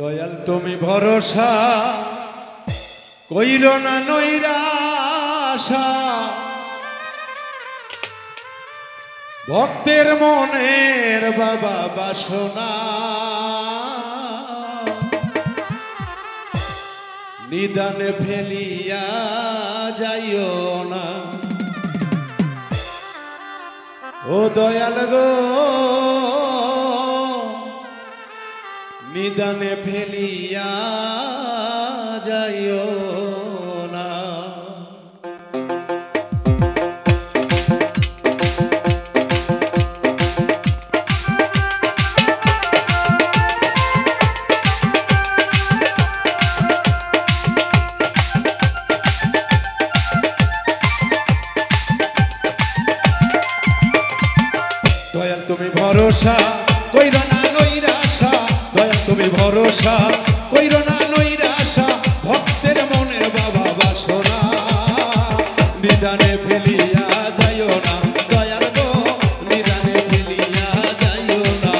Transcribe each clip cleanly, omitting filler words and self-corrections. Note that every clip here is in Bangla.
দয়াল তুমি ভরসা কইরো না নৈরাশা, ভক্তের মনের বাবা বাসনা নিদানে ফেলিয়া যাইও না। ও দয়াল গো নিদানে ফেলিয়া যাইও না। দয়াল তুমি ভরসা কইরো না নৈরাশা, দয়াল তুমি ভরসা কইরো না নৈরাশা, ভক্তের মনের বাবা বাসনা নিদানে ফেলিয়া যাইও না। দয়াল গো নিদানে ফেলিয়া যাইও না।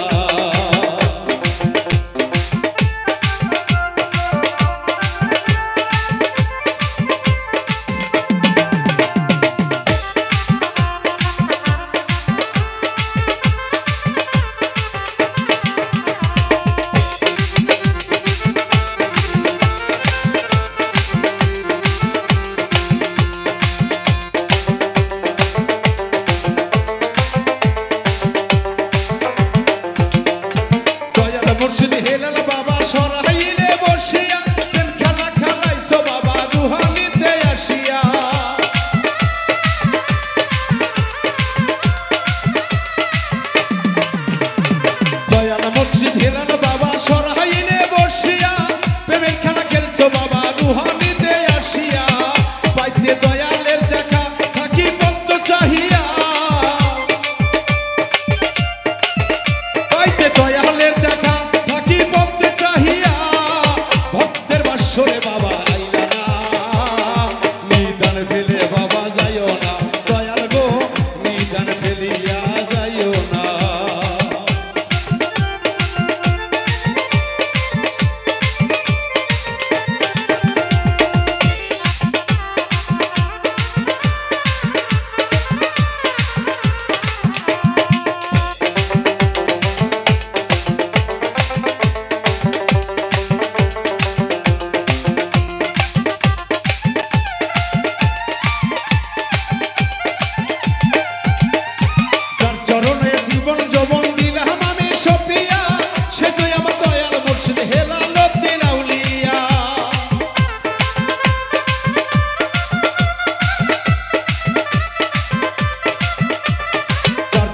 মুর্শিদ হেলাল বাবা সরাইলে বসিয়া প্রেম খেলা খেলাইছো বাবা দুহানিতে আসিয়া। দয়াল মুর্শিদ হেলাল বাবা সরাইলে বসিয়া প্রেমের খেলা খেলছো বাবা দুহানিতে আসিয়া। পাইতে দয়ালের দেখা থাকি ভক্ত চাহিয়া, পাইতে দয়ালের দেখা সরে বাবা আইলা না, নিদান ফেলে বাবা যাইও না। দয়াল গো নিদান ফেলিয়া যাইও না।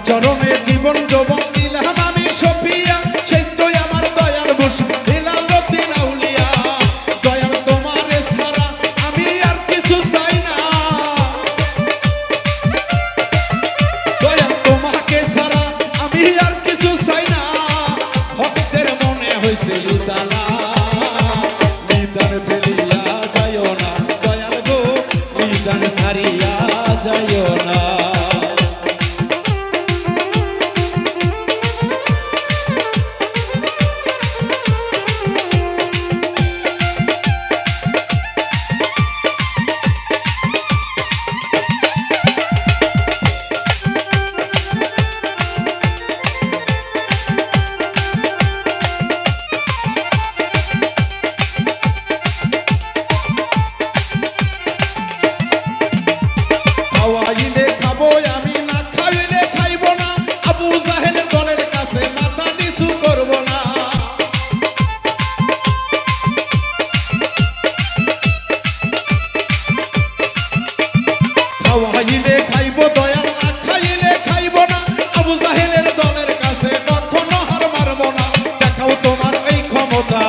চরণে জীবন যৌবন দিলাম আমি সফিয়া, সেই তো আমার দয়াল মুর্শিদ হেলাল উদ্দিন আউলিয়া। দয়াল তোমারে ছাড়া আমি আর কিছু চাই না, দয়াল তোমাকে ছাড়া আমি আর কিছু চাই না। ভক্তের মনে হইছে উজালা নিদান ফেলিয়া যাইও না। দয়াল গো নিদান ছাড়িয়া যাইও না। খাওয়াইলে খাবো আমি, না খাইলে খাইব না। আবু জাহেলের দলের কাছে মাথা নিচু করব না। খাওয়াইলে খাইব দয়াল, না খাইলে খাইব না। আবু জাহেলের দলের কাছে কখনো হার মারব না। দেখাও তোমার এই ক্ষমতা,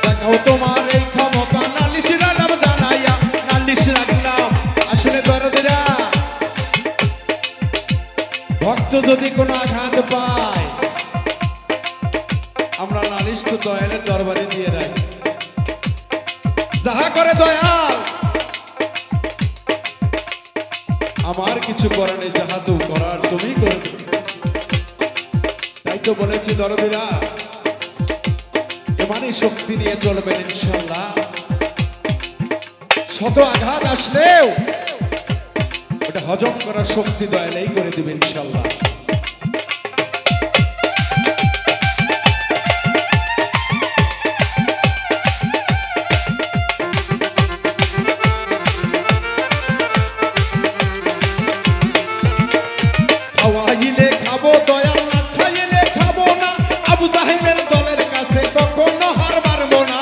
দেখাও তোমার এই ক্ষমতা। নালিশ রাখলাম জানাইয়া, নালিশ রাখলাম আসলে দরদিরা। ভক্ত যদি কোনো আঘাত পায় আমরা নালিশ তো দয়ালের দরবারে দিয়ে রাখি। যাহা করে দয়াল আমার কিছু করার নেই, যাহা তুমি করার তুমি করবে। তাই তো বলেছি দরদিরা ইমানি শক্তি নিয়ে চলবেন ইনশাল্লাহ। শত আঘাত আসলেও ওটা হজম করার শক্তি দয়ালেই করে দিবেন ইনশাল্লাহ। খাওয়াইলে খাবো দয়াল, না খাইলে খাবো না। আবু জাহেলের দলের কাছে কখনো হার মানবো না।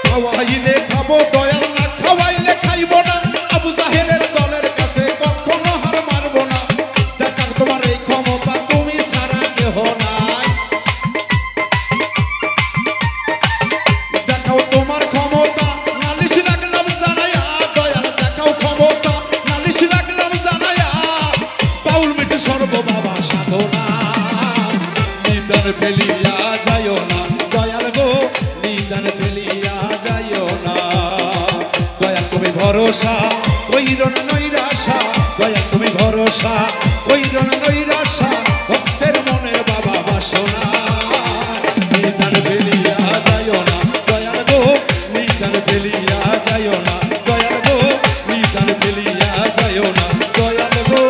খাওয়াইলে খাবো দয়াল, না খাওয়াইলে খাইবো না। আবু জাহেলের দলের কাছে কখনো হার মানবো না। দেখার তোমার এই ক্ষমতা, তুমি ছাড়া কেহ নাই। দেখাও তোমার ক্ষমতা, নালিশ রাখলাম জানাইয়া। দয়াল দেখাও ক্ষমতা, নালিশ রাখলাম জানাইয়া। বাউল মিটে সর্ব বাবা সাধনা, নিদান ফেলিয়া যাইও না। দয়াল গো নিদান ফেলিয়া যাইও না। দয়াল তুমি ভরসা কইরো না নৈরাশা। দয়াল তুমি ভরসা কইরো না নৈরাশা। ভক্তের মনের বাবা বাসনা, নিদান ফেলিয়া যাইও না। দয়াল গো নিদান ফেলিয়া যাইও না। দয়াল গো নিদান ফেলিয়া যাইও না। দয়াল গো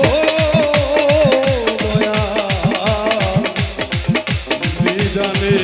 ও দয়া নিদানে